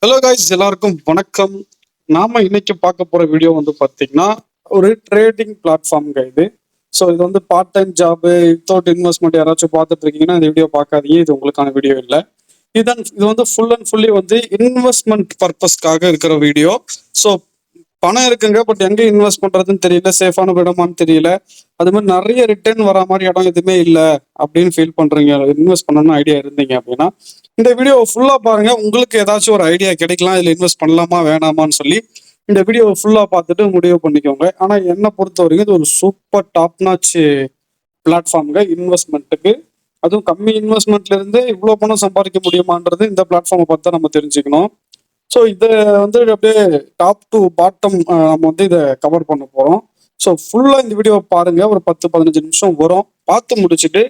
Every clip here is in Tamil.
ஹலோ காய்ஸ், எல்லாருக்கும் வணக்கம். நாம இன்னைக்கு பார்க்க போற வீடியோ வந்து பாத்தீங்கன்னா ஒரு ட்ரேடிங் பிளாட்ஃபார்ம்ங்க இது. ஸோ இது வந்து part time job without investment யாராச்சும் பார்த்துட்டு இருக்கீங்கன்னா இந்த வீடியோ பார்க்காதீங்க, இது உங்களுக்கான வீடியோ இல்லை. இது வந்து ஃபுல் அண்ட் ஃபுல்லி வந்து இன்வெஸ்ட்மெண்ட் பர்பஸ்க்காக இருக்கிற வீடியோ. ஸோ பணம் இருக்குங்க, பட் எங்க இன்வெஸ்ட் பண்றதுன்னு தெரியல, சேஃபான இடமான்னு தெரியல, அது மாதிரி நிறைய ரிட்டர்ன் வர மாதிரி இடம் எதுவுமே இல்லை அப்படின்னு ஃபீல் பண்றீங்க, இன்வெஸ்ட் பண்ணணும்னு ஐடியா இருந்தீங்க அப்படின்னா இந்த வீடியோ ஃபுல்லா பாருங்க. உங்களுக்கு ஏதாச்சும் ஒரு ஐடியா கிடைக்கலாம், இதுல இன்வெஸ்ட் பண்ணலாமா வேணாமான்னு சொல்லி இந்த வீடியோ ஃபுல்லா பார்த்துட்டு முடிவு பண்ணிக்கோங்க. ஆனா என்னை பொறுத்த வரைக்கும் இது ஒரு சூப்பர் டாப் நாச் பிளாட்ஃபார்ம்ங்க இன்வெஸ்ட்மெண்ட்டுக்கு. அதுவும் கம்மி இன்வெஸ்ட்மெண்ட்ல இருந்து இவ்வளவு பணம் சம்பாதிக்க முடியுமான்றது இந்த பிளாட்ஃபார்மை பார்த்து நம்ம தெரிஞ்சுக்கணும். ஸோ இதை வந்து அப்படியே டாப் டு பாட்டம் நம்ம வந்து இதை கவர் பண்ண போறோம். ஸோ ஃபுல்லா இந்த வீடியோ பாருங்க, ஒரு 10-15 நிமிஷம் வரும். பார்த்து முடிச்சுட்டு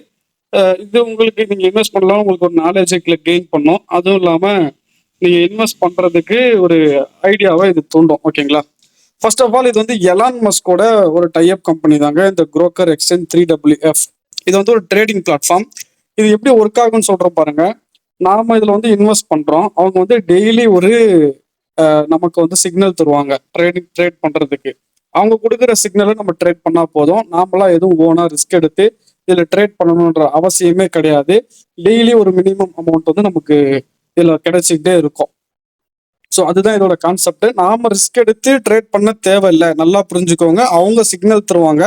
இது உங்களுக்கு நீங்க இன்வெஸ்ட் பண்ணலாம், உங்களுக்கு ஒரு நாலேஜை கெயின் பண்ணும். அதுவும் இல்லாம நீங்க இன்வெஸ்ட் பண்றதுக்கு ஒரு ஐடியாவை இது தூண்டும். ஓகேங்களா? ஃபர்ஸ்ட் ஆஃப் ஆல் இது வந்து எலான் மஸ்கோட ஒரு டைப் கம்பெனி தாங்க இந்த குரோக்கர் எக்ஸ்சேஞ்ச் 3WF. இது வந்து ஒரு ட்ரேடிங் பிளாட்ஃபார்ம். இது எப்படி ஒர்க் ஆகும்னு சொல்றோம் பாருங்க. நாம இதுல வந்து இன்வெஸ்ட் பண்றோம், அவங்க வந்து டெய்லி ஒரு நமக்கு வந்து சிக்னல் தருவாங்க ட்ரேட் பண்றதுக்கு. அவங்க கொடுக்குற சிக்னலை நம்ம ட்ரேட் பண்ணா போதும். நாமளா எதுவும் ஓனா ரிஸ்க் எடுத்து இதுல ட்ரேட் பண்ணணுன்ற அவசியமே கிடையாது. டெய்லி ஒரு மினிமம் அமௌண்ட் வந்து நமக்கு இதுல கிடைச்சிக்கிட்டே இருக்கும். ஸோ அதுதான் இதோட கான்செப்ட். நாம ரிஸ்க் எடுத்து ட்ரேட் பண்ண தேவையில்லை, நல்லா புரிஞ்சுக்கோங்க. அவங்க சிக்னல் தருவாங்க,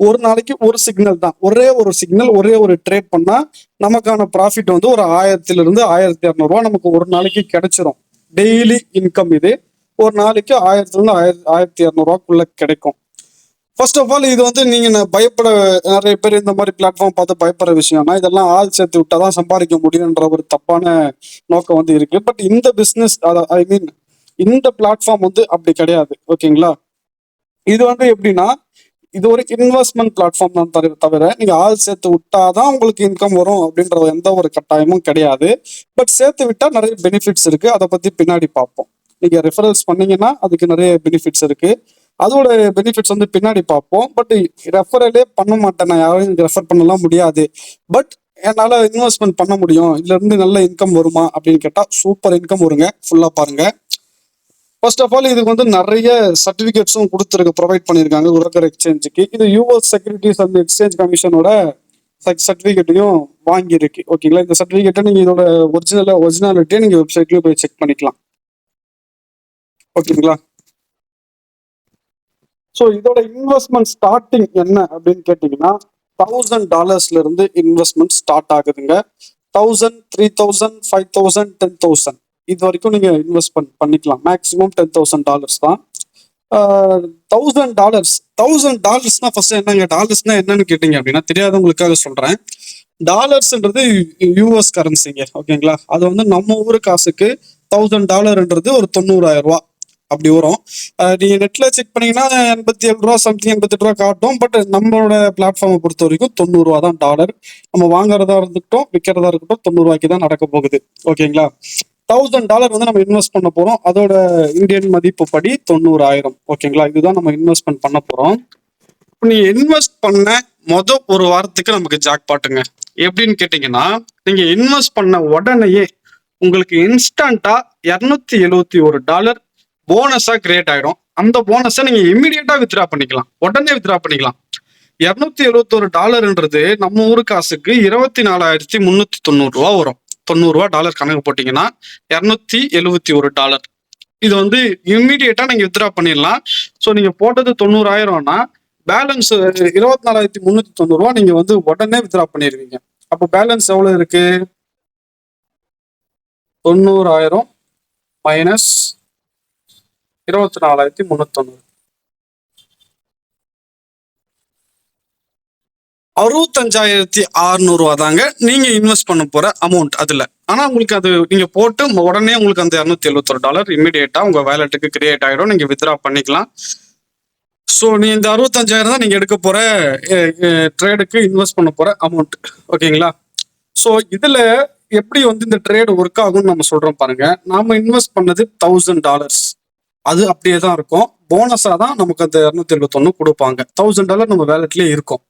ஒரு நாளைக்கு ஒரு சிக்னல் தான், ஒரே ஒரு சிக்னல், ஒரே ஒரு ட்ரேட் பண்ணா நமக்கான ப்ராஃபிட் வந்து ஒரு 1000 இருந்து 1200 நமக்கு ஒரு நாளைக்கு கிடைச்சிரும். டெய்லி இன்கம் இது. ஒரு நாளைக்கு 1000 இருந்து 1200 கிடைக்கும். ஃபர்ஸ்ட் ஆஃப் ஆல் இது வந்து நீங்க பயப்பட, நிறைய பேர் இந்த மாதிரி பிளாட்ஃபார்ம் பார்த்து பயப்படுற விஷயம்னா இதெல்லாம் ஆள் சேர்த்து விட்டாதான் சம்பாதிக்க முடியுன்ற ஒரு தப்பான நோக்கம் வந்து இருக்கு. பட் இந்த பிசினஸ், ஐ மீன் இந்த பிளாட்ஃபார்ம் வந்து அப்படி கிடையாது. ஓகேங்களா? இது வந்து எப்படின்னா இது ஒரு இன்வெஸ்ட்மெண்ட் பிளாட்ஃபார்ம் தான் தவிர நீங்க ஆள் சேர்த்து விட்டாதான் உங்களுக்கு இன்கம் வரும் அப்படின்ற எந்த ஒரு கட்டாயமும் கிடையாது. பட் சேர்த்து விட்டா நிறைய பெனிஃபிட்ஸ் இருக்கு, அதை பத்தி பின்னாடி பார்ப்போம். நீங்க ரெஃபரல்ஸ் பண்ணீங்கன்னா அதுக்கு நிறைய பெனிஃபிட்ஸ் இருக்கு, அதோட பெனிஃபிட்ஸ் வந்து பின்னாடி பார்ப்போம். பட் ரெஃபரலே பண்ண மாட்டேன், நான் யாரையும் ரெஃபர் பண்ணலாம் முடியாது. பட் என்னால இன்வெஸ்ட்மெண்ட் பண்ண முடியும், இதுல இருந்து நல்ல இன்கம் வருமா அப்படின்னு கேட்டா சூப்பர் இன்கம் வருங்க. ஃபுல்லா பாருங்க. ஃபர்ஸ்ட் ஆஃப் ஆல் இதுக்கு வந்து நிறைய சர்டிபிகேட்ஸும் ப்ரொவைட் பண்ணியிருக்காங்க குரோக்கர் எக்ஸ்சேஞ்சுக்கு. இது யூஎஸ் செக்யூரிட்டிஸ் அண்ட் எக்ஸ்சேஞ்ச் கமிஷனோட சர்டிபிகேட்டையும் வாங்கியிருக்கு. ஓகேங்களா? இந்த சர்டிபிகேட்டை நீங்க இதோட ஒரிஜினாலிட்டியை நீங்க வெப்சைட்லயும் போய் செக் பண்ணிக்கலாம். ஓகேங்களா? ஸோ இதோட இன்வெஸ்ட்மெண்ட் ஸ்டார்டிங் என்ன அப்படின்னு கேட்டீங்கன்னா $1000 இருந்து இன்வெஸ்ட்மெண்ட் ஸ்டார்ட் ஆகுதுங்க. 1000, 3000, 5000, 10,000 இது வரைக்கும் நீங்க இன்வெஸ்ட் பண்ணிக்கலாம். மேக்ஸிமம் $10,000 தான். $1000 ஃபர்ஸ்ட் என்னங்க டாலர்ஸ்னா என்னன்னு கேட்டீங்க அப்படின்னா தெரியாதவங்களுக்காக சொல்றேன். டாலர்ஸ்ன்றது யூஎஸ் கரன்சிங்க. ஓகேங்களா? அது வந்து நம்ம ஊரு காசுக்கு $1000 ஒரு 90,000 ரூபா அப்படி வரும். நீங்க நெட்ல செக் பண்ணீங்கன்னா 87 ரூபா சம்திங், 88 ரூபா காட்டும். பட் நம்மளோட பிளாட்ஃபார்மை பொறுத்த வரைக்கும் 90 ரூபா தான் டாலர். நம்ம வாங்குறதா இருக்கட்டும் விற்கிறதா இருக்கட்டும் 90 ரூபாய்க்கு தான் நடக்க போகுது. ஓகேங்களா? $1000 வந்து நம்ம இன்வெஸ்ட் பண்ண போறோம், அதோட இந்தியன் மதிப்பு படி 90,000. ஓகேங்களா? இதுதான் நம்ம இன்வெஸ்ட்மெண்ட் பண்ண போறோம். இப்போ நீங்க இன்வெஸ்ட் பண்ண ஒரு வாரத்துக்கு நமக்கு ஜாக் பாட்டுங்க. எப்படின்னு கேட்டீங்கன்னா நீங்க இன்வெஸ்ட் பண்ண உடனேயே உங்களுக்கு இன்ஸ்டன்டா $271 போனஸா கிரியேட் ஆயிடும். அந்த போனஸை நீங்க இம்மிடியட்டா வித்ரா பண்ணிக்கலாம், உடனே வித்ரா பண்ணிக்கலாம். $271 நம்ம ஊரு காசுக்கு 24,390 ரூபா வரும். 90 ரூபா டாலர் கணக்கு போட்டீங்கன்னா $271. இது வந்து இம்மிடியட்டா நீங்க வித்ரா பண்ணிடலாம். ஸோ நீங்க போட்டது 90,000னா பேலன்ஸ் 24,390 ரூபா நீங்க வந்து உடனே வித்ரா பண்ணிடுவீங்க. அப்போ பேலன்ஸ் எவ்வளவு இருக்கு? 90,000 மைனஸ் 24,390, 65,600 ரூபா தாங்க நீங்க இன்வெஸ்ட் பண்ண போற அமௌண்ட் அதுல. ஆனா உங்களுக்கு அது நீங்க போட்டு உடனே உங்களுக்கு அந்த $271 இம்மிடியேட்டா உங்க வேலெட்டுக்கு கிரியேட் ஆயிடும், நீங்க வித்ரா பண்ணிக்கலாம். ஸோ நீ இந்த 65,000 தான் நீங்க எடுக்க போற ட்ரேடுக்கு இன்வெஸ்ட் பண்ண போற அமௌண்ட். ஓகேங்களா? ஸோ இதுல எப்படி வந்து இந்த ட்ரேட் ஒர்க் ஆகும்னு நம்ம சொல்றோம் பாருங்க. நாம இன்வெஸ்ட் பண்ணது $1000, அது அப்படியே தான் இருக்கும். போனஸா தான் நமக்கு அந்த 271 கொடுப்பாங்க. $1000 நம்ம வேலெட்லயே இருக்கும்,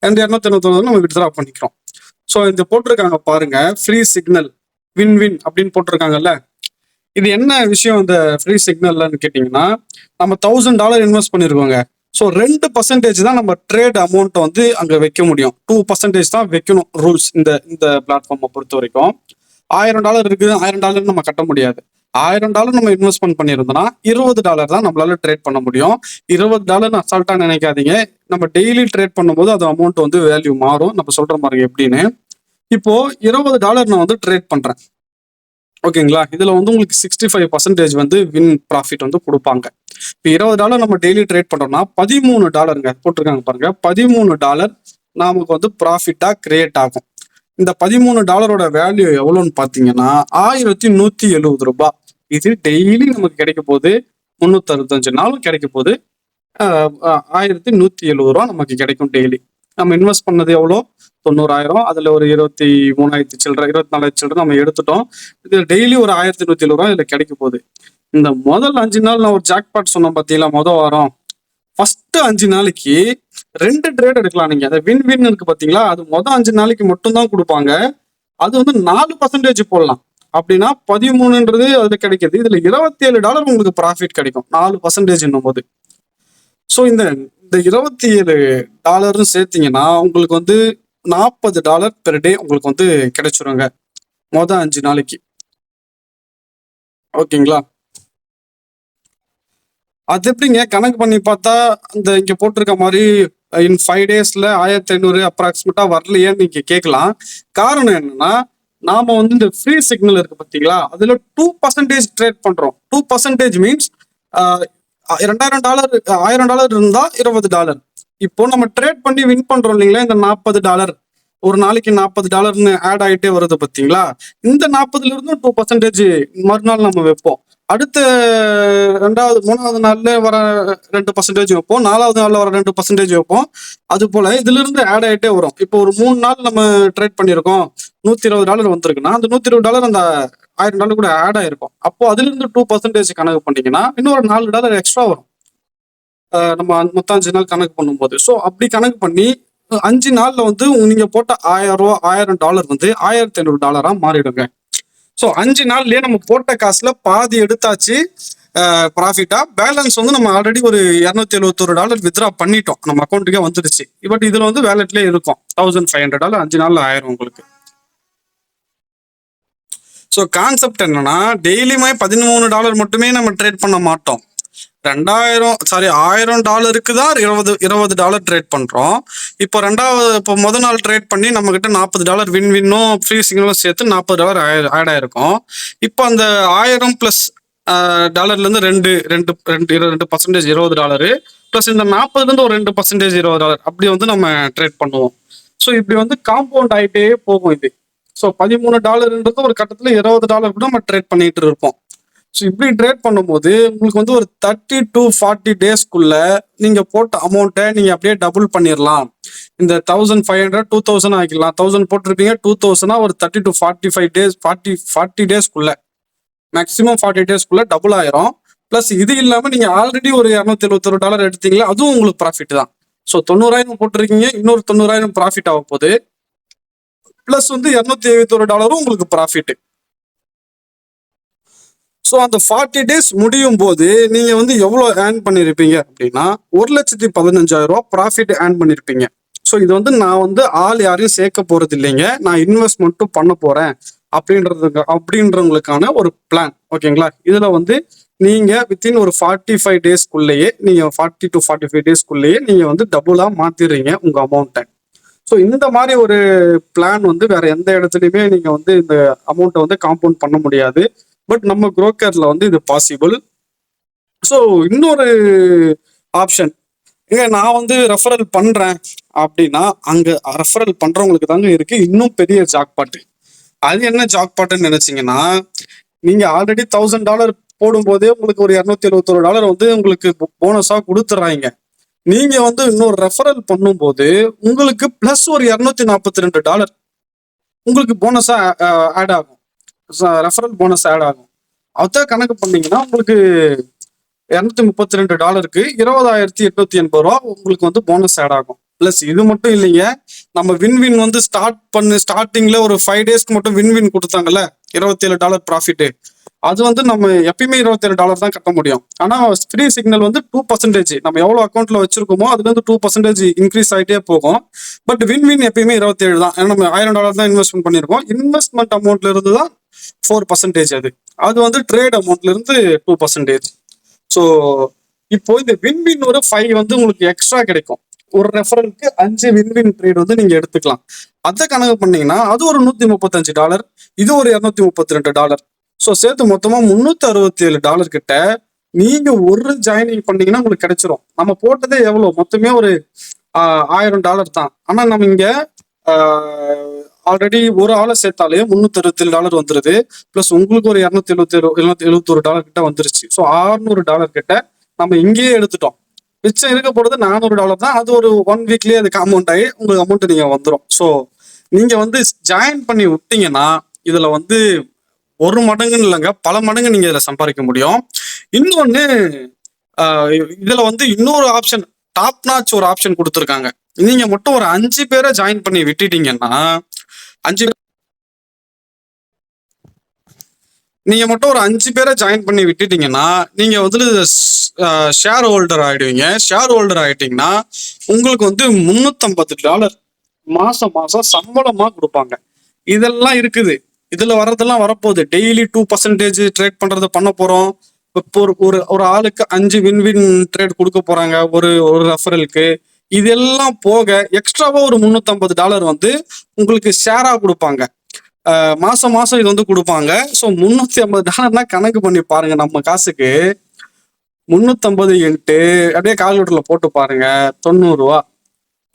அந்த 271 நம்ம வித்ரா பண்ணிக்கிறோம். ஸோ இந்த போட்டிருக்காங்க பாருங்க, ஃப்ரீ சிக்னல் வின் வின் அப்படின்னு போட்டிருக்காங்கல்ல. இது என்ன விஷயம் இந்த ஃப்ரீ சிக்னல்லன்னு கேட்டிங்கன்னா, நம்ம $1000 இன்வெஸ்ட் பண்ணியிருக்கோங்க. ஸோ 2% தான் நம்ம ட்ரேட் அமௌண்ட்டை வந்து அங்க வைக்க முடியும். 2% தான் வைக்கணும் ரூல்ஸ் இந்த இந்த பிளாட்ஃபார்மை பொறுத்த வரைக்கும். $1000 இருக்குது, $1000 நம்ம கட்ட முடியாது. $1000 நம்ம இன்வெஸ்ட்மெண்ட் பண்ணியிருந்தோம்னா $20 தான் நம்மளால ட்ரேட் பண்ண முடியும். $20 அசால்ட்டா நினைக்காதீங்க. நம்ம டெய்லி ட்ரேட் பண்ணும்போது அது அமௌண்ட் வந்து வேல்யூ மாறும். நம்ம சொல்ற மாதிரி எப்படின்னு. இப்போ $20 நான் வந்து ட்ரேட் பண்றேன். ஓகேங்களா? இதுல வந்து உங்களுக்கு 65% வந்து வின் ப்ராஃபிட் வந்து கொடுப்பாங்க. இப்போ $20 நம்ம டெய்லி ட்ரேட் பண்றோம்னா $13 போட்டிருக்காங்க பாருங்க. $13 நமக்கு வந்து ப்ராஃபிட்டா கிரியேட் ஆகும். இந்த $13 வேல்யூ எவ்வளோன்னு பார்த்தீங்கன்னா ₹1170. இது டெய்லி நமக்கு கிடைக்க போகுது. 365 நாளும் கிடைக்க போகுது. ₹1170 நமக்கு கிடைக்கும் டெய்லி. நம்ம இன்வெஸ்ட் பண்ணது எவ்வளோ? 90,000. அதுல ஒரு 23,000 சில்லற 24,000 சில்லற நம்ம எடுத்துட்டோம். இது டெய்லி ஒரு ₹1170 இதுல கிடைக்க போகுது. இந்த முதல் 5 நாள் நான் ஒரு ஜாக்பாட் சொன்னேன் பார்த்தீங்களா, முதல் வாரம். ஃபர்ஸ்ட் 5 நாளைக்கு 2 ட்ரேட் எடுக்கலாம் நீங்க. அந்த வின் வின் இருக்கு பார்த்தீங்களா, அது முதல் 5 நாளைக்கு மட்டும் தான் கொடுப்பாங்க. அது வந்து 4% போடலாம். அப்படின்னா 13ன்றது அதுல கிடைக்குது. இதுல $27 உங்களுக்கு ப்ராஃபிட் கிடைக்கும் 4% போது. ஸோ இந்த இந்த $27 சேர்த்தீங்கன்னா உங்களுக்கு வந்து $40 பெர் டே உங்களுக்கு வந்து கிடைச்சிருங்க மொதல் 5 நாளைக்கு. ஓகேங்களா? அது எப்படிங்க கணக்கு பண்ணி பார்த்தா இந்த இங்க போட்டிருக்க மாதிரி இன் 5 டேஸ்ல 1500 அப்ராக்சிமேட்டா வரலையேன்னு நீங்க கேட்கலாம். காரணம் என்னன்னா, நாம வந்து இந்த ஃப்ரீ சிக்னல் இருக்கு பார்த்தீங்களா, அதுல 2% ட்ரேட் பண்றோம். 2% மீன்ஸ் $2,000 $1000 இருந்தா $20. இப்போ நம்ம ட்ரேட் பண்ணி வின் பண்றோம் இல்லைங்களா, இந்த $40 ஒரு நாளைக்கு $40 ஆட் ஆகிட்டே வருது பார்த்தீங்களா, இந்த 40ல இருந்து 2% மறுநாள் நம்ம வைப்போம். அடுத்த 3வது நாள்ல வர 2% வைப்போம். 4வது நாள்ல வர 2% வைப்போம். அது போல இதுல இருந்து ஆட் ஆகிட்டே வரும். இப்போ ஒரு 3 நாள் நம்ம ட்ரேட் பண்ணியிருக்கோம், $120 வந்திருக்குன்னா அந்த $120 அந்த $1000 கூட ஆட் ஆயிருக்கும். அப்போ அதுல இருந்து 2% கணக்கு பண்ணீங்கன்னா இன்னொரு $4 எக்ஸ்ட்ரா வரும். நம்ம மொத்தம் 5 நாள் கணக்கு பண்ணும்போது. ஸோ அப்படி கணக்கு பண்ணி 5 நாள்ல வந்து நீங்க போட்ட $1000 வந்து $1500 மாறிடுங்க. ஸோ 5 நாள்லயே நம்ம போட்ட காசுல பாதி எடுத்தாச்சு ப்ராஃபிட்டா. பேலன்ஸ் வந்து நம்ம ஆல்ரெடி ஒரு $271 வித்ரா பண்ணிட்டோம், நம்ம அக்கௌண்ட்டுக்கே வந்துடுச்சு. பட் இதுல வந்து வேலெட்லேயே இருக்கும் $1500 5 நாள்ல ஆயிரும் உங்களுக்கு. ஸோ கான்செப்ட் என்னன்னா, டெய்லியுமே $13 மட்டுமே நம்ம ட்ரேட் பண்ண மாட்டோம். $1000 தான் $20 ட்ரேட் பண்றோம். இப்போ முதல் நாள் ட்ரேட் பண்ணி நம்ம கிட்ட $40 வின் வின்னும் ஃப்ரீ சிக்னலும் சேர்த்து $40 ஆட் ஆயிருக்கும். இப்போ அந்த 1000 பிளஸ் டாலர்ல இருந்து 2% $20 பிளஸ் இந்த 40ல இருந்து ஒரு 2% $20 அப்படி வந்து நம்ம ட்ரேட் பண்ணுவோம். ஸோ இப்படி வந்து காம்பவுண்ட் ஆகிட்டே போகும் இது. ஸோ $13ன்றது ஒரு கட்டத்துல $20 கூட நம்ம ட்ரேட் பண்ணிட்டு இருப்போம். ஸோ இப்படி ட்ரேட் பண்ணும்போது உங்களுக்கு வந்து ஒரு 30 to 40 டேஸ்க்குள்ள நீங்க போட்ட அமௌண்ட்டை நீங்க அப்படியே டபுள் பண்ணிடலாம். இந்த 1500 2000 ஆக்கிடலாம். 1000 போட்டிருப்பீங்க, 2000 ஒரு 30 to 45 டேஸ் 40 டேஸ்க்குள்ள மேக்ஸிமம் 40 டேஸ்க்குள்ள டபுள் ஆயிரும். பிளஸ் இது இல்லாம நீங்க ஆல்ரெடி ஒரு $271 எடுத்தீங்களா, அதுவும் உங்களுக்கு ப்ராஃபிட் தான். ஸோ 90,000 போட்டிருக்கீங்க, இன்னொரு 90,000 ப்ராஃபிட் ஆக போகுது. பிளஸ் வந்து $271 உங்களுக்கு ப்ராஃபிட். ஸோ அந்த 40 டேஸ் முடியும் போது நீங்க வந்து எவ்வளவு ஏர்ன் பண்ணிருப்பீங்க அப்படின்னா $1,15,000 ப்ராஃபிட் ஏர்ன் பண்ணிருப்பீங்க. ஸோ இது வந்து நான் வந்து ஆள் யாரையும் சேர்க்க போறது இல்லைங்க, நான் இன்வெஸ்ட் மட்டும் பண்ண போறேன் அப்படின்றவங்களுக்கான ஒரு பிளான். ஓகேங்களா? இதுல வந்து நீங்க வித்தின் ஒரு 45 டேஸ்க்குள்ளேயே நீங்க 40 to 45 டேஸ்க்குள்ளேயே நீங்க வந்து டபுளா மாத்திடுறீங்க உங்க அமௌண்ட்டை. ஸோ இந்த மாதிரி ஒரு பிளான் வந்து வேற எந்த இடத்துலையுமே நீங்க வந்து இந்த அமௌண்ட்டை வந்து காம்பவுண்ட் பண்ண முடியாது. பட் நம்ம குரோக்கர்ல வந்து இது பாசிபிள். ஸோ இன்னொரு ஆப்ஷன், நான் வந்து ரெஃபரல் பண்றேன் அப்படின்னா அங்க ரெஃபரல் பண்றவங்களுக்கு தாங்க இருக்கு இன்னும் பெரிய ஜாக்பாட்டு. அது என்ன ஜாக்பாட்டுன்னு நினைச்சீங்கன்னா, நீங்க ஆல்ரெடி $1000 போடும்போதே உங்களுக்கு ஒரு $271 வந்து உங்களுக்கு போனஸா கொடுத்துறாங்க. நீங்க வந்து இன்னொரு ரெஃபரல் பண்ணும்போது உங்களுக்கு பிளஸ் ஒரு $242 உங்களுக்கு போனஸா ஆட் ஆகும். ரெஃபரல் போனஸ் ஆட் ஆகும். அத கணக்கு பண்ணீங்கன்னா உங்களுக்கு $232க்கு $20,880 உங்களுக்கு வந்து போனஸ் ஆட் ஆகும். பிளஸ் இது மட்டும் இல்லைங்க, நம்ம வின் வின் வந்து ஸ்டார்டிங்ல ஒரு 5 டேஸ்க்கு மட்டும் வின் வின் கொடுத்தாங்கல்ல $27 ப்ராஃபிட், அது வந்து நம்ம எப்பயுமே $27 தான் கட்ட முடியும். ஆனா ஃப்ரீ சிக்னல் வந்து 2%. நம்ம எவ்வளவு அக்கௌண்ட்ல வச்சிருக்கோமோ அதுல இருந்து 2% இன்க்ரீஸ் ஆகிட்டே போகும். பட் வின் எப்பயுமே 27 தான். ஏன்னா நம்ம $1000 தான் இன்வெஸ்ட்மெண்ட் பண்ணிருக்கோம். இன்வெஸ்ட்மெண்ட் அமௌண்ட்ல இருந்து தான் 4% அது. அது வந்து ட்ரேட் அமௌண்ட்ல இருந்து 2%. ஸோ இப்போ இந்த ஒரு 5 வந்து உங்களுக்கு எக்ஸ்ட்ரா கிடைக்கும். ஒரு ரெஃபரலுக்கு 5 வின் ட்ரேட் வந்து நீங்க எடுத்துக்கலாம். அதை கணக்கு பண்ணீங்கன்னா அது ஒரு $135, இது ஒரு $232. ஸோ சேர்த்து மொத்தமா $367 கிட்ட நீங்க ஒரு ஜாயினிங் பண்ணீங்கன்னா உங்களுக்கு கிடைச்சிரும். நம்ம போட்டதே எவ்வளவு மொத்தமே ஒரு $1000 தான். ஆனா நம்ம இங்க ஆல்ரெடி ஒரு ஆளை சேர்த்தாலே $367 வந்துருது. பிளஸ் உங்களுக்கு ஒரு $271 கிட்ட வந்துருச்சு. ஸோ $600 கிட்ட நம்ம இங்கேயே எடுத்துட்டோம். மிச்சம் இருக்க போறது $400 தான். அது ஒரு 1 வீக்லயே அதுக்கு அமௌண்ட் ஆகி உங்களுக்கு அமௌண்ட் நீங்க வந்துடும். ஸோ நீங்க வந்து ஜாயின் பண்ணி விட்டீங்கன்னா இதுல வந்து ஒரு மடங்குன்னு இல்லைங்க, பல மடங்கு நீங்க இதுல சம்பாதிக்க முடியும். இன்னொன்னு இதுல வந்து இன்னொரு ஆப்ஷன், டாப் நாச் ஒரு ஆப்ஷன் கொடுத்துருக்காங்க. நீங்க மட்டும் ஒரு 5 பேரை ஜாயின் பண்ணி விட்டுட்டீங்கன்னா 5 நீங்க மட்டும் ஒரு 5 பேரை ஜாயின் பண்ணி விட்டுட்டீங்கன்னா நீங்க வந்து ஷேர் ஹோல்டர் ஆயிடுவீங்க. ஷேர் ஹோல்டர் ஆயிட்டீங்கன்னா உங்களுக்கு வந்து $350 மாசம் சம்பளமா கொடுப்பாங்க. இதெல்லாம் இருக்குது. இதுல வர்றதெல்லாம் வரப்போகுது. டெய்லி 2% ட்ரேட் பண்றது பண்ண போறோம். இப்போ ஒரு ஆளுக்கு 5 வின் ட்ரேட் கொடுக்க போறாங்க ஒரு ரெஃபரலுக்கு. இதெல்லாம் போக எக்ஸ்ட்ராவா ஒரு $350 வந்து உங்களுக்கு ஷேரா கொடுப்பாங்க. மாசம் இது வந்து கொடுப்பாங்க. ஸோ $350 கணக்கு பண்ணி பாருங்க. நம்ம காசுக்கு 350 இன்ட்டு அப்படியே கால்குலேட்டர்ல போட்டு பாருங்க, $90,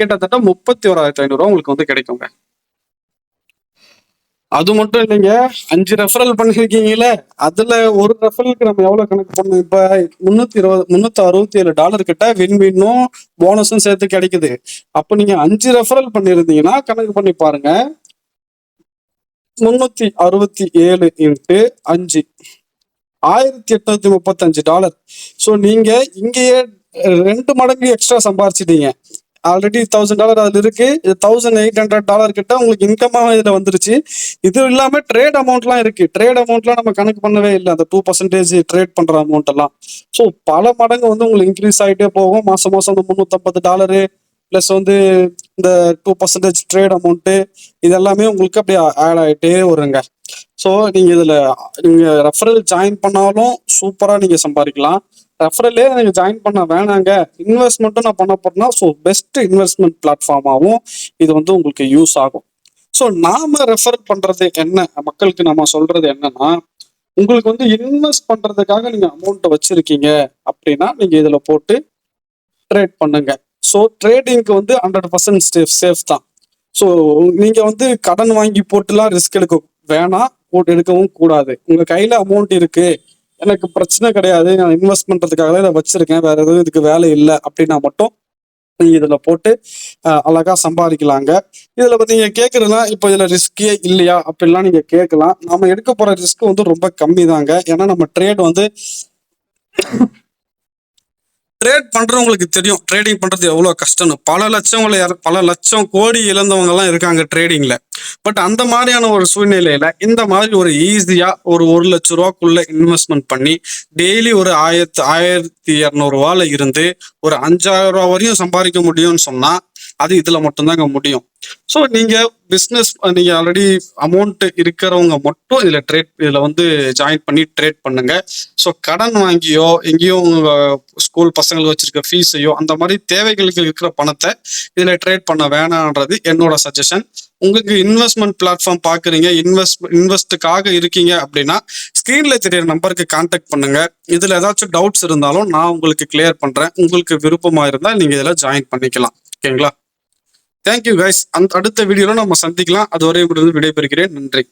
கிட்டத்தட்ட $31,500 உங்களுக்கு வந்து கிடைக்குங்க. அது மட்டும் இல்லைங்க, 5 ரெஃபரல் பண்ணிருக்கீங்களே, அதுல ஒரு ரெஃபரலுக்கு நம்ம எவ்வளவு கணக்கு பண்ணோம்? இப்ப $367 கிட்ட வின்னும் போனஸும் சேர்த்து கிடைக்குது. அப்ப நீங்க 5 ரெஃபரல் பண்ணிருந்தீங்கன்னா கணக்கு பண்ணி பாருங்க, 367 இன்ட்டு 5 $1835. ஸோ நீங்க இங்கேயே 2 மடங்கு எக்ஸ்ட்ரா சம்பாரிச்சிட்டீங்க. ஆல்ரெடி $1000 அதுல இருக்கு. $1800 கிட்ட உங்களுக்கு இன்கமா இதுல வந்துருச்சு. இது இல்லாம ட்ரேட் அமௌண்ட்லாம் இருக்கு. ட்ரேட் அமௌண்ட்லாம் நம்ம கணக்கு பண்ணவே இல்லை, அந்த 2% ட்ரேட் பண்ற அமௌண்ட் எல்லாம். ஸோ பல மடங்கு வந்து உங்களுக்கு இன்க்ரீஸ் ஆகிட்டே போகும். மாசம் அந்த $350 பிளஸ் வந்து இந்த 2% ட்ரேட் அமௌண்ட்டு இதெல்லாமே உங்களுக்கு அப்படியே ஆட் ஆகிட்டே வருங்க. ஸோ நீங்க இதுல நீங்க ரெஃபரல் ஜாயின் பண்ணாலும் சூப்பரா நீங்க சம்பாதிக்கலாம். ரெஃபரலே நீங்க ஜாயின் பண்ண வேணாங்க, இன்வெஸ்ட்மெண்ட்டும் நான் பண்ண போறேன்னா ஸோ பெஸ்ட் இன்வெஸ்ட்மெண்ட் பிளாட்ஃபார்மாகவும் இது வந்து உங்களுக்கு யூஸ் ஆகும். ஸோ நாம ரெஃபர் பண்றது என்ன, மக்களுக்கு நம்ம சொல்றது என்னன்னா, உங்களுக்கு வந்து இன்வெஸ்ட் பண்றதுக்காக நீங்க அமௌண்ட் வச்சிருக்கீங்க அப்படின்னா நீங்க இதுல போட்டு ட்ரேட் பண்ணுங்க. ஸோ ட்ரேடிங்க்கு வந்து 100% சேஃப் தான். ஸோ நீங்க வந்து கடன் வாங்கி போட்டுலாம் ரிஸ்க் எடுக்க வேணாம், போட்டு எடுக்கவும் கூடாது. உங்க கையில அமௌண்ட் இருக்கு, எனக்கு பிரச்சனை கிடையாது, நான் இன்வெஸ்ட் பண்றதுக்காக தான் இதை வச்சிருக்கேன், வேற எதுவும் இதுக்கு வேலை இல்லை அப்படின்னா மட்டும் நீங்க இதுல போட்டு அழகா சம்பாதிக்கலாங்க. இதுல நீங்க கேட்கறதுனா இப்போ இதுல ரிஸ்கே இல்லையா அப்படின்லாம் நீங்க கேட்கலாம். நம்ம எடுக்க போற ரிஸ்க் வந்து ரொம்ப கம்மி தாங்க. ஏன்னா நம்ம ட்ரேட் வந்து ட்ரேட் பண்றவங்களுக்கு தெரியும் ட்ரேடிங் பண்றது எவ்வளவு கஷ்டம்னு. பல லட்சம் கோடி இழந்தவங்க எல்லாம் இருக்காங்க ட்ரேடிங்ல. பட் அந்த மாதிரியான ஒரு சூழ்நிலையில இந்த மாதிரி ஒரு ஈஸியா ஒரு $1,00,000 இன்வெஸ்ட்மெண்ட் பண்ணி டெய்லி ஒரு 1200 இருந்து ஒரு $5,000 வரையும் சம்பாதிக்க முடியும்னு சொன்னா அது இதுல மட்டும்தாங்க முடியும். ஸோ நீங்க பிஸ்னஸ் நீங்க ஆல்ரெடி அமௌண்ட் இருக்கிறவங்க மட்டும் இதுல வந்து ஜாயின் பண்ணி ட்ரேட் பண்ணுங்க. ஸோ கடன் வாங்கியோ எங்கேயோ உங்க ஸ்கூல் பசங்களுக்கு வச்சிருக்க ஃபீஸையோ அந்த மாதிரி தேவைகளுக்கு இருக்கிற பணத்தை இதுல ட்ரேட் பண்ண வேணான்றது என்னோட சஜஷன். உங்களுக்கு இன்வெஸ்ட்மெண்ட் பிளாட்ஃபார்ம் பாக்குறீங்க, இன்வெஸ்ட்டுக்காக இருக்கீங்க அப்படின்னா ஸ்கிரீன்ல தெரியற நம்பருக்கு கான்டாக்ட் பண்ணுங்க. இதுல ஏதாச்சும் டவுட்ஸ் இருந்தாலும் நான் உங்களுக்கு கிளியர் பண்றேன். உங்களுக்கு விருப்பமா இருந்தால் நீங்க இதுல ஜாயின் பண்ணிக்கலாம். ஓகேங்களா? Thank you guys. அடுத்த வீடியோல நம்ம சந்திக்கலாம். அதுவரை விடைபெறுகிறேன். நன்றி.